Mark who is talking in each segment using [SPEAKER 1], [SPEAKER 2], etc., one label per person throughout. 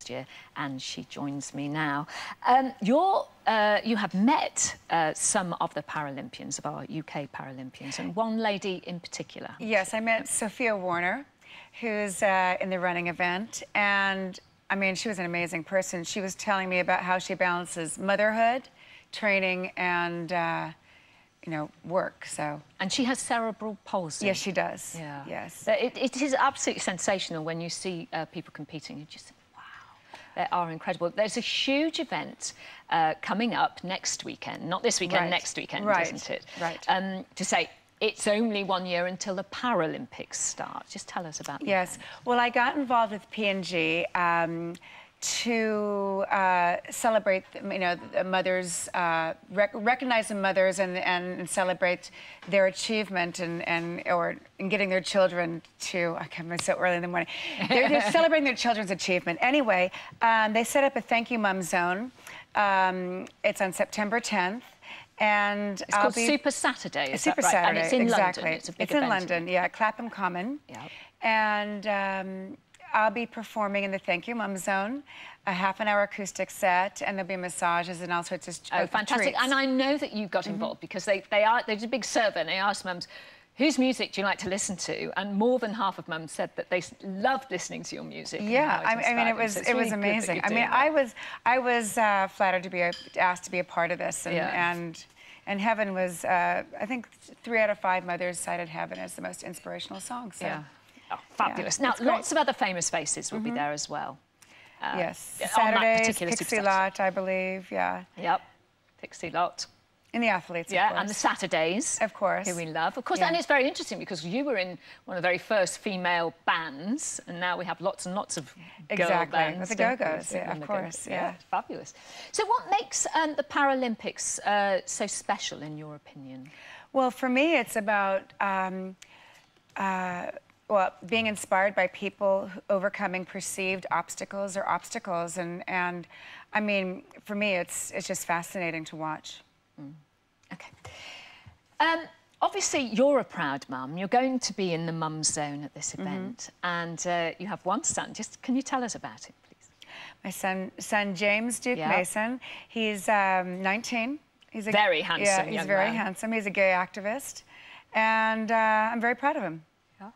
[SPEAKER 1] last year, and she joins me now. You have met some of the Paralympians, of our UK Paralympians, and one lady in particular.
[SPEAKER 2] Yes, I met Sophia Warner, who's in the running event, and I mean, she was an amazing person. She was telling me about how she balances motherhood, training, and you know, work. So. And
[SPEAKER 1] she has cerebral palsy.
[SPEAKER 2] Yes, she does.
[SPEAKER 1] Yeah.
[SPEAKER 2] Yes.
[SPEAKER 1] It is absolutely sensational when you see people competing. You just think, wow, they are incredible. There's a huge event coming up next weekend, not this weekend, next weekend, isn't it?
[SPEAKER 2] Right.
[SPEAKER 1] To say it's only 1 year until the Paralympics start. Just tell us about that.
[SPEAKER 2] Yes. Well, I got involved with P&G to celebrate, you know, the mothers, recognize the mothers and celebrate their achievement and getting their children to, I come so early in the morning, they're celebrating their children's achievement. Anyway, they set up a Thank You Mum Zone. It's on September 10th. And
[SPEAKER 1] it's called Super Saturday, is
[SPEAKER 2] Super
[SPEAKER 1] that right?
[SPEAKER 2] Saturday,
[SPEAKER 1] And it's in
[SPEAKER 2] exactly.
[SPEAKER 1] London. It's a big
[SPEAKER 2] It's
[SPEAKER 1] event,
[SPEAKER 2] in London, yeah, Clapham Common.
[SPEAKER 1] Yep.
[SPEAKER 2] And I'll be performing in the Thank You Mum Zone, a half-an-hour acoustic set, and there'll be massages and all sorts of
[SPEAKER 1] fantastic!
[SPEAKER 2] treats.
[SPEAKER 1] And I know that you got involved because they did a big survey and they asked mums, whose music do you like to listen to? And more than half of mums said that they loved listening to your music.
[SPEAKER 2] Yeah, I mean, it was amazing. I mean, I was flattered to be asked to be a part of this, and Heaven was, I think 3 out of 5 mothers cited Heaven as the most inspirational song. So.
[SPEAKER 1] Yeah. Oh, fabulous. Now, lots of other famous faces will be there as well.
[SPEAKER 2] Yes. Saturdays, Pixie Lot, I believe,
[SPEAKER 1] Yep. Pixie Lot.
[SPEAKER 2] And the athletes,
[SPEAKER 1] yeah,
[SPEAKER 2] of course.
[SPEAKER 1] And the Saturdays.
[SPEAKER 2] Of course.
[SPEAKER 1] Who we love. Of course, and it's very interesting because you were in one of the very first female bands, and now we have lots and lots of girl bands.
[SPEAKER 2] With the Go-Go's, yeah, of course, yeah.
[SPEAKER 1] Fabulous. So what makes the Paralympics so special, in your opinion?
[SPEAKER 2] Well, for me, it's about well, being inspired by people overcoming perceived obstacles, and I mean, for me, it's just fascinating to watch.
[SPEAKER 1] Okay. Obviously, you're a proud mum. You're going to be in the mum zone at this event, and you have one son. Can you tell us about it, please?
[SPEAKER 2] My son James Duke Mason. He's 19. He's a
[SPEAKER 1] very handsome.
[SPEAKER 2] Yeah, he's very handsome. He's a gay activist, and I'm very proud of him.
[SPEAKER 1] Yeah.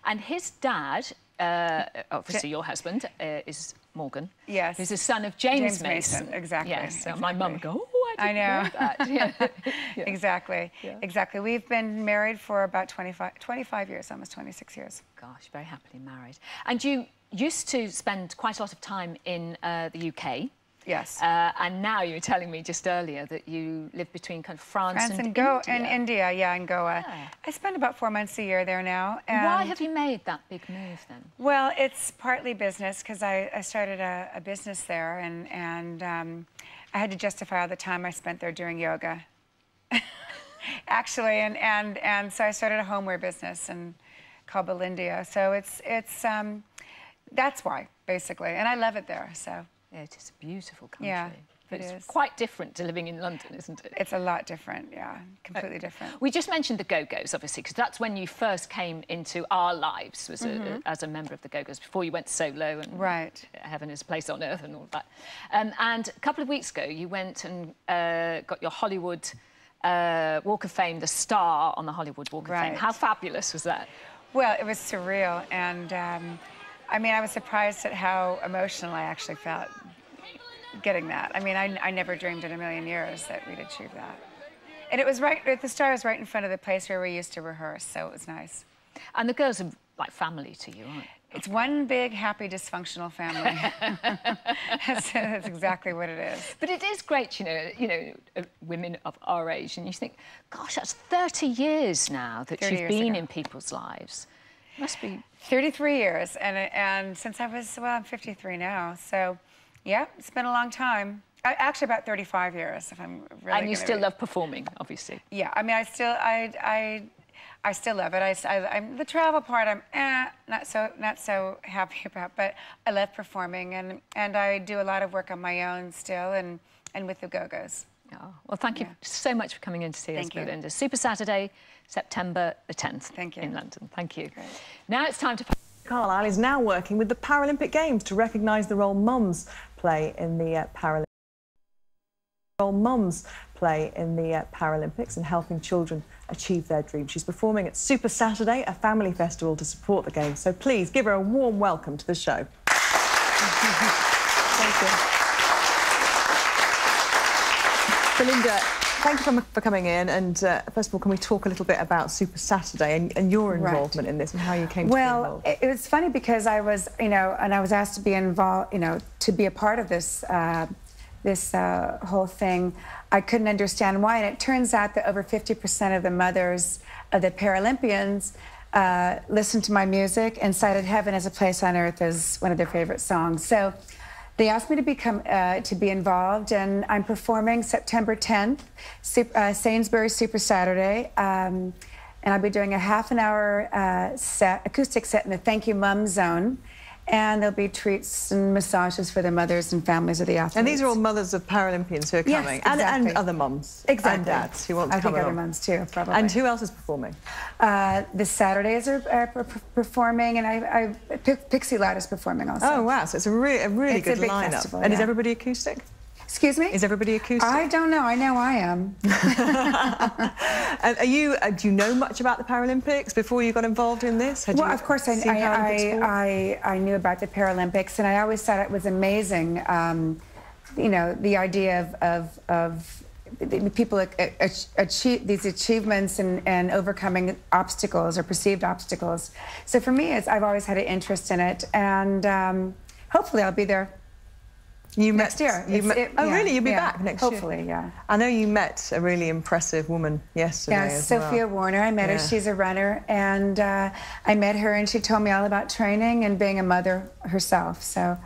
[SPEAKER 1] And his dad, obviously your husband, is Morgan.
[SPEAKER 2] Yes.
[SPEAKER 1] Who's the son of James Mason.
[SPEAKER 2] Exactly.
[SPEAKER 1] Yes. So my mum go,
[SPEAKER 2] I know.
[SPEAKER 1] That. Yeah.
[SPEAKER 2] Exactly.
[SPEAKER 1] Yeah.
[SPEAKER 2] Exactly. We've been married for about 25 years, almost 26 years.
[SPEAKER 1] Gosh, very happily married. And you used to spend quite a lot of time in the UK.
[SPEAKER 2] Yes.
[SPEAKER 1] And now you were telling me just earlier that you live between kind of France and India.
[SPEAKER 2] And India, yeah, and Goa. Yeah. I spend about 4 months a year there now. And
[SPEAKER 1] why have you made that big move then?
[SPEAKER 2] Well, it's partly business because I started a business there, and I had to justify all the time I spent there doing yoga. Actually, and so I started a homeware business called Belinda. So it's that's why basically, and I love it there. So.
[SPEAKER 1] Yeah, it is a beautiful country.
[SPEAKER 2] Yeah,
[SPEAKER 1] but it's quite different to living in London, isn't it?
[SPEAKER 2] It's a lot different, yeah, completely different.
[SPEAKER 1] We just mentioned the Go-Go's, obviously, because that's when you first came into our lives as a member of the Go-Go's, before you went solo and Heaven is a Place on Earth and all that. And a couple of weeks ago, you went and got your Hollywood Walk of Fame, the star on the Hollywood Walk of Fame. How fabulous was that?
[SPEAKER 2] Well, it was surreal, and I mean, I was surprised at how emotional I actually felt getting that. I mean, I never dreamed in a million years that we'd achieve that. And it was the star was right in front of the place where we used to rehearse, so it was nice.
[SPEAKER 1] And the girls are like family to you, aren't they?
[SPEAKER 2] It's one big, happy, dysfunctional family. That's exactly what it is.
[SPEAKER 1] But it is great, you know, women of our age, and you think, gosh, that's 30 years now that you've been in people's lives. Must be
[SPEAKER 2] 33 years, and since I was, well, I'm 53 now, so yeah, it's been a long time. Actually, about 35 years, if I'm really.
[SPEAKER 1] And you still love performing, obviously.
[SPEAKER 2] Yeah, I mean, I still love it. I'm the travel part. I'm not so happy about, but I love performing, and I do a lot of work on my own still, and with the Go-Go's.
[SPEAKER 1] Oh, well, thank you so much for coming in to see us, Belinda. Super Saturday, September the 10th in London. Thank you.
[SPEAKER 2] Great.
[SPEAKER 1] Now it's time to...
[SPEAKER 3] Carlisle is now working with the Paralympic Games to recognise the role mums play in the Paralympics and helping children achieve their dreams. She's performing at Super Saturday, a family festival to support the Games. So please give her a warm welcome to the show. Thank you. Belinda, thank you for coming in. And first of all, can we talk a little bit about Super Saturday and your involvement in this and how you came to be involved?
[SPEAKER 2] Well, it was funny because I was, and I was asked to be involved, to be a part of this whole thing. I couldn't understand why, and it turns out that over 50% of the mothers of the Paralympians listened to my music and cited Heaven as a Place on Earth as one of their favorite songs. So they asked me to be involved, and I'm performing September 10th, Sainsbury Super Saturday, and I'll be doing a half-an-hour acoustic set in the Thank You Mum Zone. And there'll be treats and massages for the mothers and families of the athletes.
[SPEAKER 3] And these are all mothers of Paralympians who are coming,
[SPEAKER 2] yes, exactly.
[SPEAKER 3] and other mums,
[SPEAKER 2] exactly.
[SPEAKER 3] and dads who want to
[SPEAKER 2] come
[SPEAKER 3] come
[SPEAKER 2] I think
[SPEAKER 3] along.
[SPEAKER 2] other mums too, probably.
[SPEAKER 3] And who else is performing?
[SPEAKER 2] The Saturdays are performing, and Pixie Lott is performing also.
[SPEAKER 3] Oh wow! So it's a really good
[SPEAKER 2] big
[SPEAKER 3] lineup.
[SPEAKER 2] Festival,
[SPEAKER 3] and
[SPEAKER 2] yeah.
[SPEAKER 3] is everybody acoustic?
[SPEAKER 2] Excuse me?
[SPEAKER 3] Is everybody acoustic?
[SPEAKER 2] I don't know. I know I am.
[SPEAKER 3] And do you know much about the Paralympics before you got involved in this?
[SPEAKER 2] Well, of course, I knew about the Paralympics, and I always thought it was amazing. The idea of people achieve these achievements and overcoming obstacles or perceived obstacles. So for me, I've always had an interest in it, and hopefully I'll be there. Next year.
[SPEAKER 3] Really? You'll be back next year?
[SPEAKER 2] Hopefully, yeah.
[SPEAKER 3] I know you met a really impressive woman yesterday as well.
[SPEAKER 2] Sophia Warner. I met her. She's a runner. And I met her, and she told me all about training and being a mother herself. So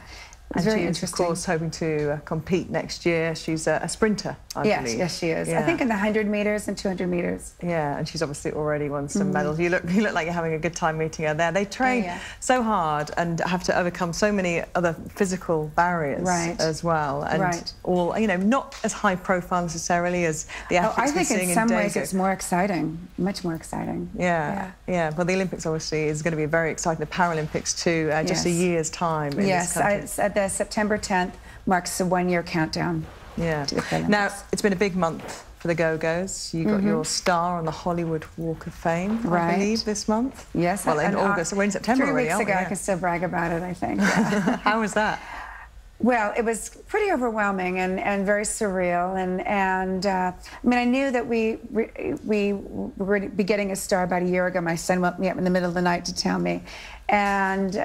[SPEAKER 2] it was very interesting.
[SPEAKER 3] Of course, hoping to compete next year. She's a sprinter, I believe.
[SPEAKER 2] Yes, she is. Yeah. I think in the 100 meters and 200 meters.
[SPEAKER 3] Yeah, and she's obviously already won some medals. You look like you're having a good time meeting her there. They train so hard and have to overcome so many other physical barriers as well. And all, not as high profile necessarily as the athletes
[SPEAKER 2] I think in some ways
[SPEAKER 3] Dago.
[SPEAKER 2] It's more exciting, much more exciting.
[SPEAKER 3] Yeah. Well, the Olympics obviously is going to be very exciting. The Paralympics too, just a year's time in this country.
[SPEAKER 2] The September 10th marks a one-year countdown.
[SPEAKER 3] Yeah. Now, it's been a big month for the Go-Go's. You got your star on the Hollywood Walk of Fame, I believe, this month.
[SPEAKER 2] Yes.
[SPEAKER 3] Well, in August. We're in September
[SPEAKER 2] 3
[SPEAKER 3] already,
[SPEAKER 2] weeks ago,
[SPEAKER 3] aren't we?
[SPEAKER 2] I can still brag about it, I think. Yeah.
[SPEAKER 3] How was that?
[SPEAKER 2] Well, it was pretty overwhelming and very surreal. And I mean, I knew that we were be getting a star about a year ago. My son woke me up in the middle of the night to tell me. And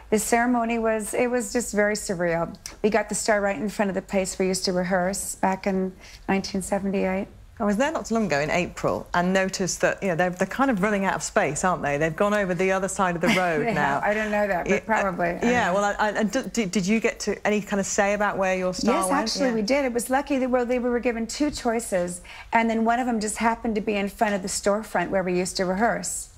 [SPEAKER 2] the ceremony was just very surreal. We got the star right in front of the place we used to rehearse back in 1978.
[SPEAKER 3] I was there not so long ago in April and noticed that they're kind of running out of space, aren't they? They've gone over the other side of the road now.
[SPEAKER 2] I don't know that, but probably.
[SPEAKER 3] Well, did you get to any kind of say about where your star went?
[SPEAKER 2] Yes, actually we did. It was lucky that they were given 2 choices, and then one of them just happened to be in front of the storefront where we used to rehearse.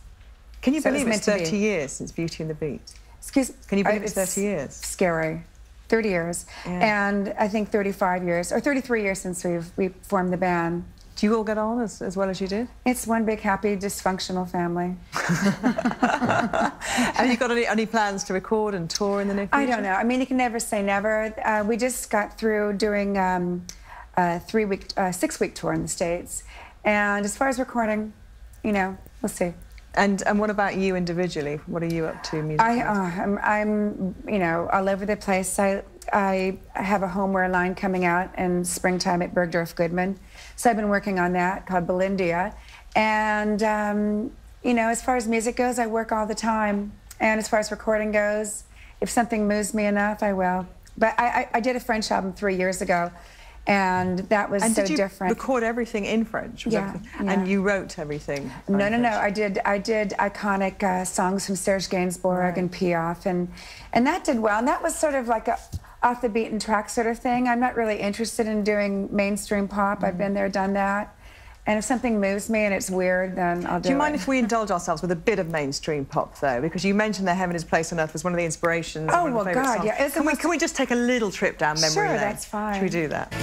[SPEAKER 3] Can you believe it's 30 years since Beauty and the Beast?
[SPEAKER 2] Excuse me?
[SPEAKER 3] Can you believe it's 30 years?
[SPEAKER 2] Scary. 30 years. Yeah. And I think 35 years, or 33 years since we formed the band.
[SPEAKER 3] Do you all get on as well as you did?
[SPEAKER 2] It's one big, happy, dysfunctional family.
[SPEAKER 3] Have you got any plans to record and tour in the near future?
[SPEAKER 2] I don't know. I mean, you can never say never. We just got through doing a 6-week tour in the States. And as far as recording, we'll see.
[SPEAKER 3] And what about you individually? What are you up to musically?
[SPEAKER 2] I'm all over the place. I have a homeware line coming out in springtime at Bergdorf Goodman. So I've been working on that, called Belinda. And, as far as music goes, I work all the time. And as far as recording goes, if something moves me enough, I will. But I did a French album 3 years ago, and that was so different.
[SPEAKER 3] And did you record everything in French? And you wrote everything?
[SPEAKER 2] No. I did iconic songs from Serge Gainsbourg and Piaf, and that did well. And that was sort of like a off the beaten track sort of thing. I'm not really interested in doing mainstream pop. I've been there, done that. And if something moves me and it's weird, then I'll do it.
[SPEAKER 3] Do you mind if we indulge ourselves with a bit of mainstream pop, though? Because you mentioned that Heaven is Place on Earth was one of the inspirations.
[SPEAKER 2] Oh, well, God, yeah.
[SPEAKER 3] Can we just take a little trip down memory lane?
[SPEAKER 2] Sure, that's fine.
[SPEAKER 3] Should we do that?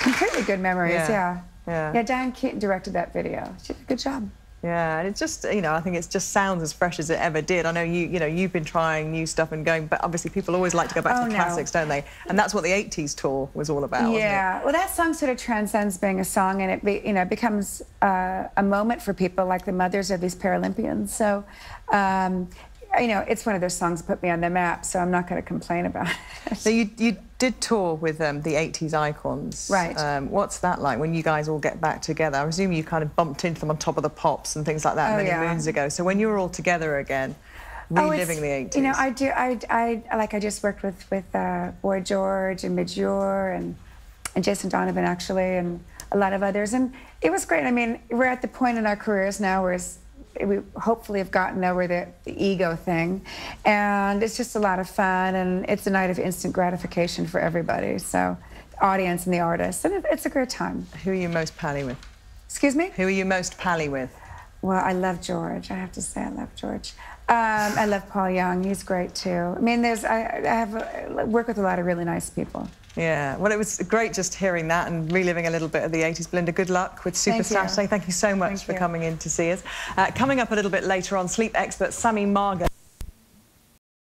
[SPEAKER 2] completely good memories,
[SPEAKER 3] Yeah.
[SPEAKER 2] Yeah, Diane Keaton directed that video. She did a good job.
[SPEAKER 3] Yeah, and it's just, you know, I think it just sounds as fresh as it ever did. I know you've been trying new stuff and going, but obviously people always like to go back to the classics, don't they? And that's what the 80s tour was all about, wasn't it?
[SPEAKER 2] Well, that song sort of transcends being a song, and it becomes a moment for people like the mothers of these Paralympians. So, you know, it's one of those songs that put me on the map, so I'm not going to complain about it.
[SPEAKER 3] So you did tour with the 80s icons.
[SPEAKER 2] Right.
[SPEAKER 3] What's that like when you guys all get back together? I presume you kind of bumped into them on Top of the Pops and things like that many moons ago. So when you were all together again, reliving the 80s.
[SPEAKER 2] You know, I just worked with Boy George and Midge Ure and Jason Donovan, actually, and a lot of others. And it was great. I mean, we're at the point in our careers now where we hopefully have gotten over the ego thing, and it's just a lot of fun, and it's a night of instant gratification for everybody, so the audience and the artists, and it's a great time.
[SPEAKER 3] Who are you most pally with?
[SPEAKER 2] Excuse me?
[SPEAKER 3] Who are you most pally with?
[SPEAKER 2] Well, I love George. I have to say I love George. I love Paul Young. He's great too. I mean, I work with a lot of really nice people.
[SPEAKER 3] Yeah, well, it was great just hearing that and reliving a little bit of the 80s. Belinda, good luck with Super Saturday. Thank you so much for coming in to see us. Coming up a little bit later on, sleep expert Sammy Margo.